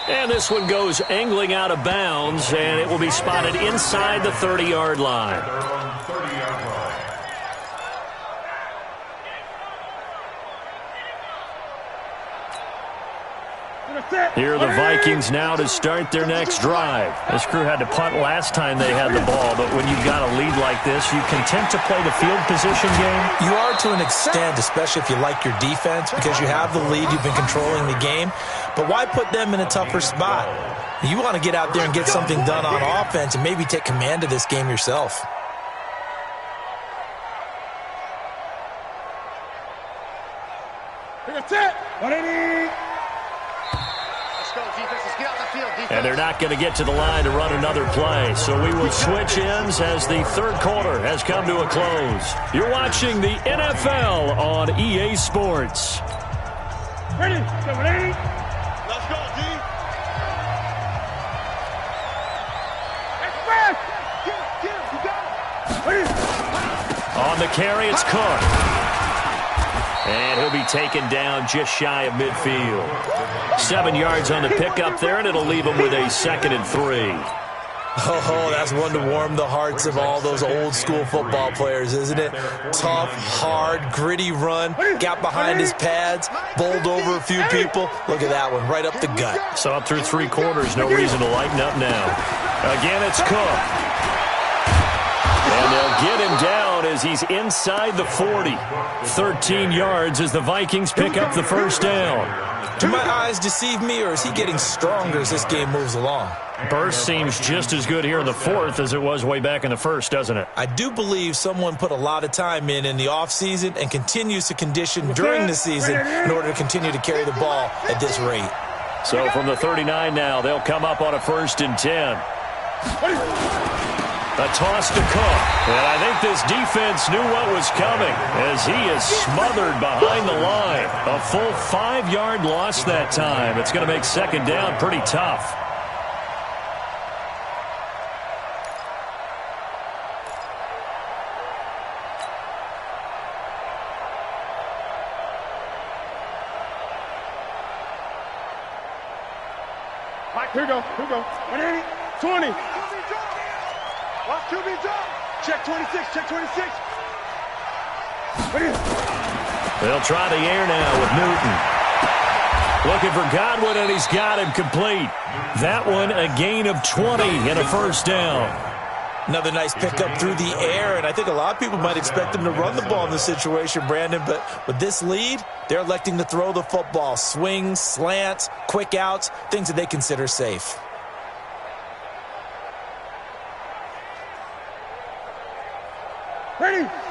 Speaker 3: And this one goes angling out of bounds, and it will be spotted inside the 30-yard line.
Speaker 6: Their own 30-yard line.
Speaker 3: Here are the Vikings now to start their next drive. This crew had to punt last time they had the ball, but when you've got a lead like this, you content to play the field position game?
Speaker 5: You are to an extent, especially if you like your defense, because you have the lead, you've been controlling the game. But why put them in a tougher spot? You want to get out there and get something done on offense and maybe take command of this game yourself.
Speaker 4: That's it.
Speaker 3: And they're not going to get to the line to run another play. So we will switch ends as the 3rd quarter has come to a close. You're watching the NFL on EA Sports.
Speaker 4: Ready? Let's go, D. Express.
Speaker 3: On the carry, it's Cook. And he'll be taken down just shy of midfield. 7 yards on the pickup there, and it'll leave him with a 2nd and 3.
Speaker 5: Oh, that's one to warm the hearts of all those old school football players, isn't it? Tough, hard, gritty run, got behind his pads, bowled over a few people. Look at that one, right up the gut.
Speaker 3: So up through 3 quarters, no reason to lighten up now. Again, it's Cook. And they'll get him down as he's inside the 40. 13 yards as the Vikings pick up the first down.
Speaker 5: Do my eyes deceive me, or is he getting stronger as this game moves along?
Speaker 3: Burst seems just as good here in the 4th as it was way back in the 1st, doesn't it?
Speaker 5: I do believe someone put a lot of time in the offseason and continues to condition during the season in order to continue to carry the ball at this rate.
Speaker 3: So from the 39 now, they'll come up on a 1st and 10. A toss to Cook. And I think this defense knew what was coming as he is smothered behind the line. A full 5-yard loss that time. It's going to make 2nd down pretty tough.
Speaker 4: Here we go. 20. Watch QB drop. Check 26.
Speaker 3: They'll try the air now with Newton. Looking for Godwin, and he's got him complete. That one, a gain of 20 and a 1st down.
Speaker 5: Another nice pickup through the air, and I think a lot of people might expect them to run the ball in this situation, Brandon, but with this lead, they're electing to throw the football. Swings, slants, quick outs, things that they consider safe.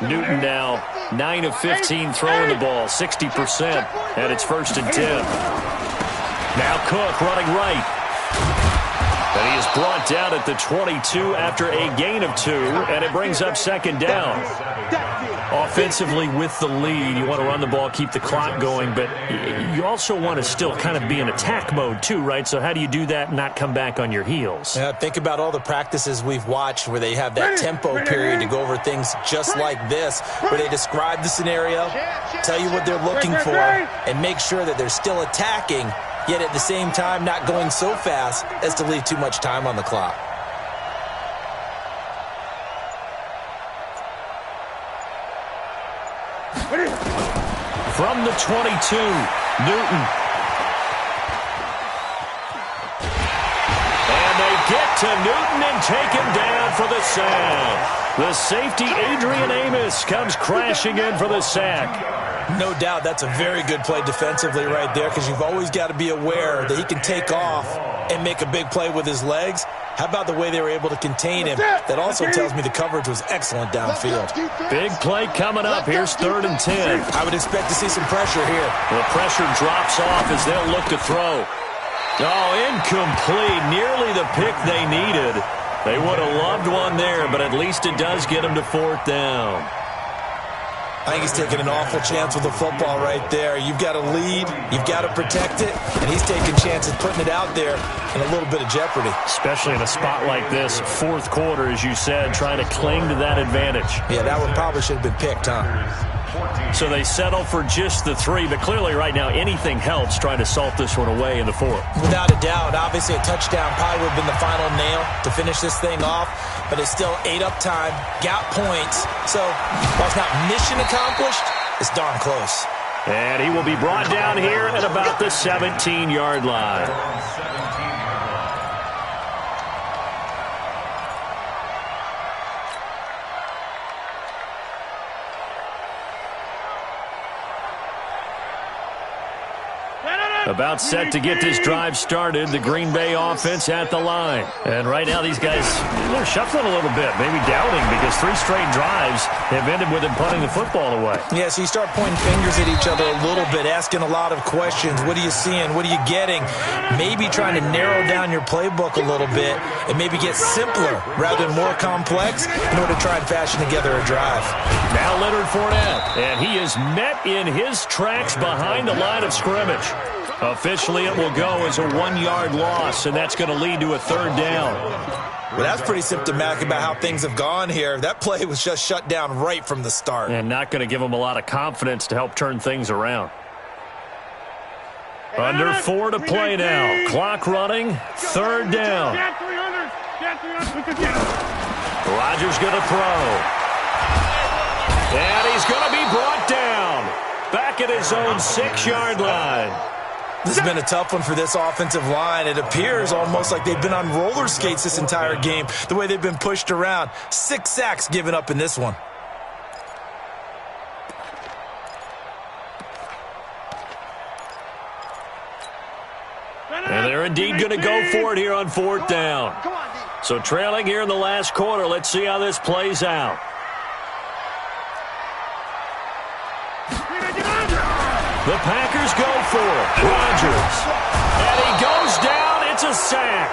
Speaker 3: Newton now 9 of 15 throwing the ball, 60%, and it's 1st and 10. Now Cook running right. And he is brought down at the 22 after a gain of 2, and it brings up 2nd down. Offensively with the lead, you want to run the ball, keep the clock going, but you also want to still kind of be in attack mode too, right? So how do you do that and not come back on your heels?
Speaker 5: Yeah, think about all the practices we've watched where they have that tempo period to go over things just like this, where they describe the scenario, tell you what they're looking for, and make sure that they're still attacking, yet at the same time not going so fast as to leave too much time on the clock.
Speaker 3: From the 22, Newton. And they get to Newton and take him down for the sack. The safety, Adrian Amos, comes crashing in for the sack.
Speaker 5: No doubt that's a very good play defensively right there, because you've always got to be aware that he can take off and make a big play with his legs. How about the way they were able to contain him? That also tells me the coverage was excellent downfield.
Speaker 3: Big play coming up. Here's 3rd and 10.
Speaker 5: I would expect to see some pressure here.
Speaker 3: The pressure drops off as they'll look to throw. Oh, incomplete. Nearly the pick they needed. They would have loved one there, but at least it does get them to 4th down.
Speaker 5: I think he's taking an awful chance with the football right there. You've got to lead, you've got to protect it, and he's taking chances putting it out there in a little bit of jeopardy.
Speaker 3: Especially in a spot like this, 4th quarter, as you said, trying to cling to that advantage.
Speaker 5: Yeah, that one probably should have been picked, huh?
Speaker 3: So they settle for just the 3, but clearly right now anything helps trying to salt this one away in the 4th.
Speaker 5: Without a doubt. Obviously a touchdown probably would have been the final nail to finish this thing off, but it's still ate up time, got points. So while it's not mission accomplished, it's darn close.
Speaker 3: And he will be brought down here at about the 17-yard line. About set to get this drive started, the Green Bay offense at the line. And right now these guys, they're shuffling a little bit, maybe doubting, because 3 straight drives have ended with them punting the football away.
Speaker 5: Yeah, so you start pointing fingers at each other a little bit, asking a lot of questions. What are you seeing? What are you getting? Maybe trying to narrow down your playbook a little bit and maybe get simpler rather than more complex in order to try and fashion together a drive.
Speaker 3: Now Leonard Fournette, and he is met in his tracks behind the line of scrimmage. Officially, it will go as a 1-yard loss, and that's going to lead to a 3rd down.
Speaker 5: Well, that's pretty symptomatic about how things have gone here. That play was just shut down right from the start.
Speaker 3: And not going to give them a lot of confidence to help turn things around. Under 4 to play now. Clock running, 3rd down. Rodgers going to throw. And he's going to be brought down. Back at his own 6-yard line.
Speaker 5: This has been a tough one for this offensive line. It appears almost like they've been on roller skates this entire game, the way they've been pushed around. 6 sacks given up in this one.
Speaker 3: And they're indeed going to go for it here on 4th down. So trailing here in the last quarter. Let's see how this plays out. The Packers go for it. Rodgers. And he goes down. It's a sack.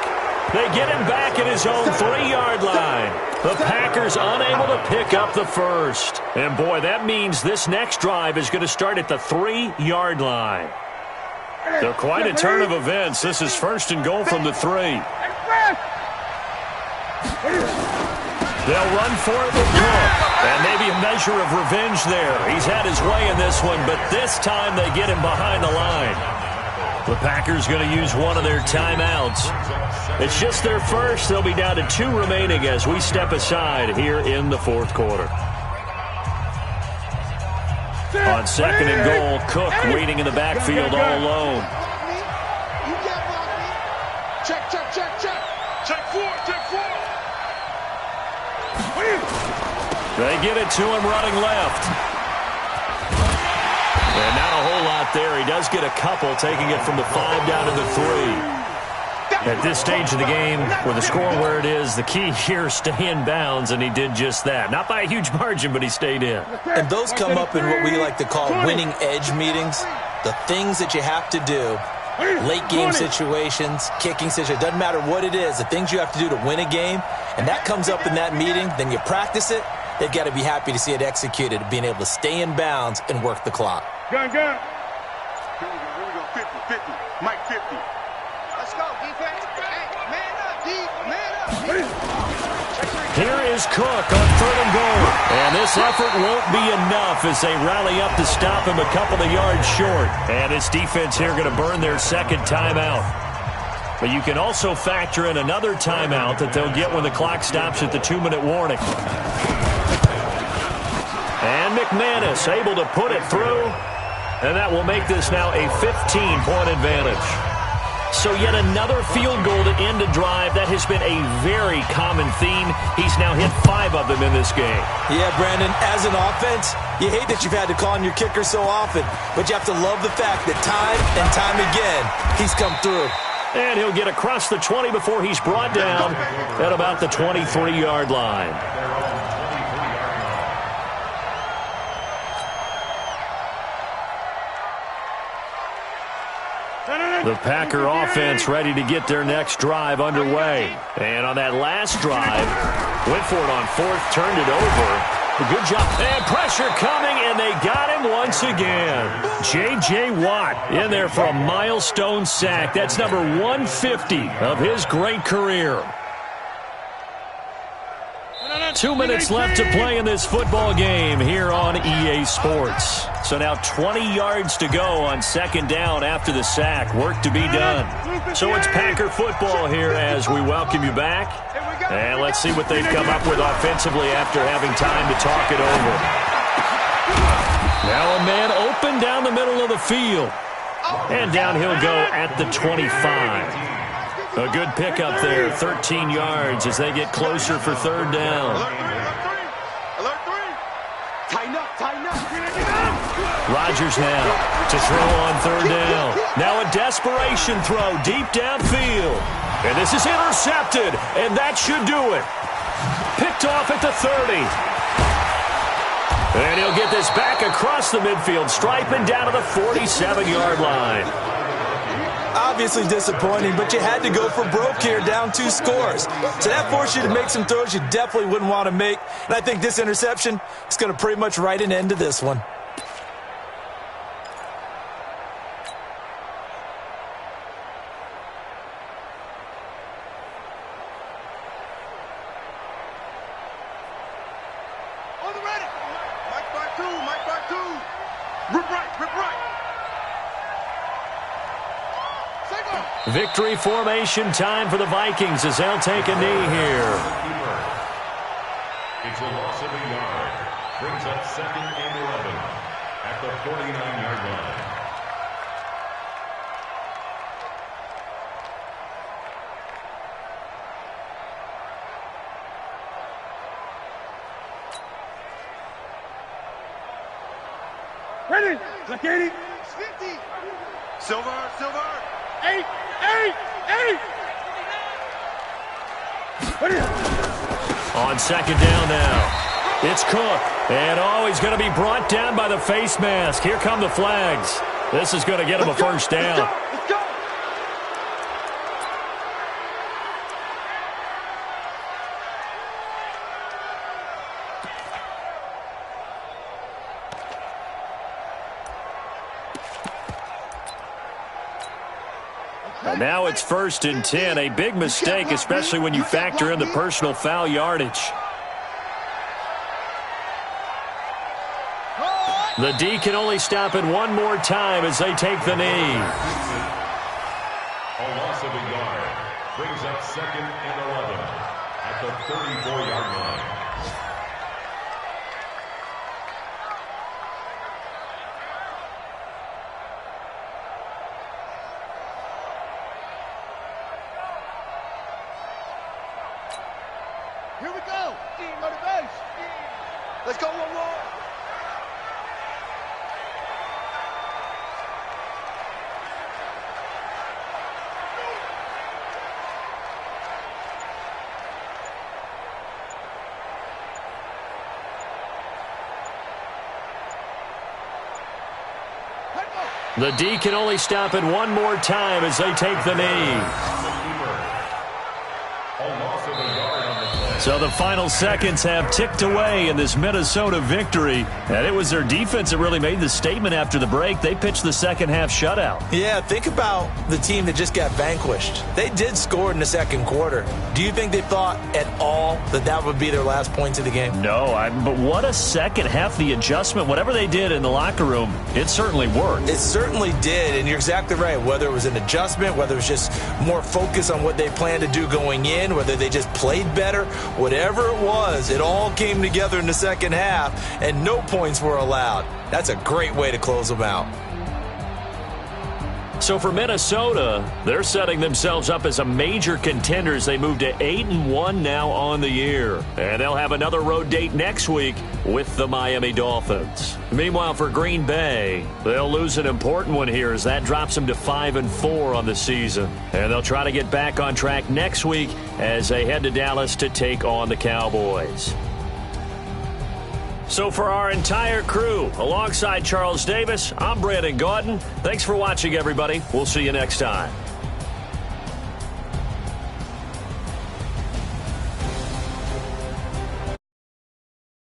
Speaker 3: They get him back at his own 3-yard line. The Packers unable to pick up the first. And, boy, that means this next drive is going to start at the 3-yard line. So quite a turn of events. This is 1st and goal from the 3. They'll run for it with Cook. And maybe a measure of revenge there. He's had his way in this one, but this time they get him behind the line. The Packers going to use one of their timeouts. It's just their first. They'll be down to 2 remaining as we step aside here in the 4th quarter. On 2nd and goal, Cook waiting in the backfield all alone.
Speaker 4: Check, check, check, check. Check 4, check 4.
Speaker 3: They get it to him running left. And not a whole lot there. He does get a couple, taking it from the 5 down to the 3. At this stage of the game, with the score where it is, the key here is stay in bounds, and he did just that. Not by a huge margin, but he stayed in.
Speaker 5: And those come up in what we like to call winning edge meetings. The things that you have to do, late game situations, kicking situations, doesn't matter what it is, the things you have to do to win a game, and that comes up in that meeting, then you practice it. They've got to be happy to see it executed, being able to stay in bounds and work the clock.
Speaker 4: Gun. Here we go. 50, 50. Mike 50. Let's go, defense. Hey, man up, D. Man up.
Speaker 3: Here is Cook on 3rd and goal. And this effort won't be enough as they rally up to stop him a couple of yards short. And his defense here going to burn their 2nd timeout. But you can also factor in another timeout that they'll get when the clock stops at the 2-minute warning. And McManus able to put it through. And that will make this now a 15-point advantage. So yet another field goal to end a drive. That has been a very common theme. He's now hit 5 of them in this game.
Speaker 5: Yeah, Brandon, as an offense, you hate that you've had to call on your kicker so often. But you have to love the fact that time and time again, he's come through.
Speaker 3: And he'll get across the 20 before he's brought down at about the 23-yard line. The Packer offense ready to get their next drive underway. And on that last drive, went for it on 4th, turned it over. Good job. And pressure coming, and they got him once again. J.J. Watt in there for a milestone sack. That's number 150 of his great career. 2 minutes left to play in this football game here on EA Sports. So now 20 yards to go on 2nd down after the sack. Work to be done. So it's Packer football here as we welcome you back. And let's see what they've come up with offensively after having time to talk it over. Now a man open down the middle of the field. And down he'll go at the 25. A good pickup there, 13 yards as they get closer for 3rd down.
Speaker 4: Alert 3. Tighten up.
Speaker 3: Rodgers now to throw on 3rd down. Now a desperation throw deep downfield. And this is intercepted, and that should do it. Picked off at the 30. And he'll get this back across the midfield stripe and down to the 47-yard line.
Speaker 5: Obviously disappointing, but you had to go for broke here, down 2 scores. So that forced you to make some throws you definitely wouldn't want to make. And I think this interception is going to pretty much write an end to this one.
Speaker 4: On the ready. Mike by 2. Rip right. Say go.
Speaker 3: Victory formation time for the Vikings as they'll take a knee here.
Speaker 6: It's a loss of a yard. Brings up 2nd and 11 at the 49-yard line.
Speaker 4: Ready? Look at it. 50. Silver. 8. Ready?
Speaker 3: On 2nd down now. It's Cook. And he's going to be brought down by the face mask. Here come the flags. This is going to get him a first down.
Speaker 4: Let's go.
Speaker 3: And now it's 1st and 10. A big mistake, especially when you factor in the personal foul yardage. The D can only stop it one more time as they take the knee.
Speaker 6: A loss of a yard. Brings up 2nd and 11 at the 34-yard line.
Speaker 4: Here we go. Go to base. Let's go one more.
Speaker 3: The D can only stop it one more time as they take the knee. So the final seconds have ticked away in this Minnesota victory. And it was their defense that really made the statement after the break. They pitched the second half shutout.
Speaker 5: Yeah, think about the team that just got vanquished. They did score in the second quarter. Do you think they thought at all that that would be their last points of the game?
Speaker 3: No, but what a second half. The adjustment, whatever they did in the locker room, it certainly worked.
Speaker 5: It certainly did, and you're exactly right. Whether it was an adjustment, whether it was just more focus on what they planned to do going in, whether they just played better, whatever it was, it all came together in the second half, and no points were allowed. That's a great way to close them out.
Speaker 3: So for Minnesota, they're setting themselves up as a major contender as they move to 8-1 now on the year. And they'll have another road date next week with the Miami Dolphins. Meanwhile, for Green Bay, they'll lose an important one here as that drops them to 5-4 on the season. And they'll try to get back on track next week as they head to Dallas to take on the Cowboys. So for our entire crew, alongside Charles Davis, I'm Brandon Gaudin. Thanks for watching, everybody. We'll see you next time.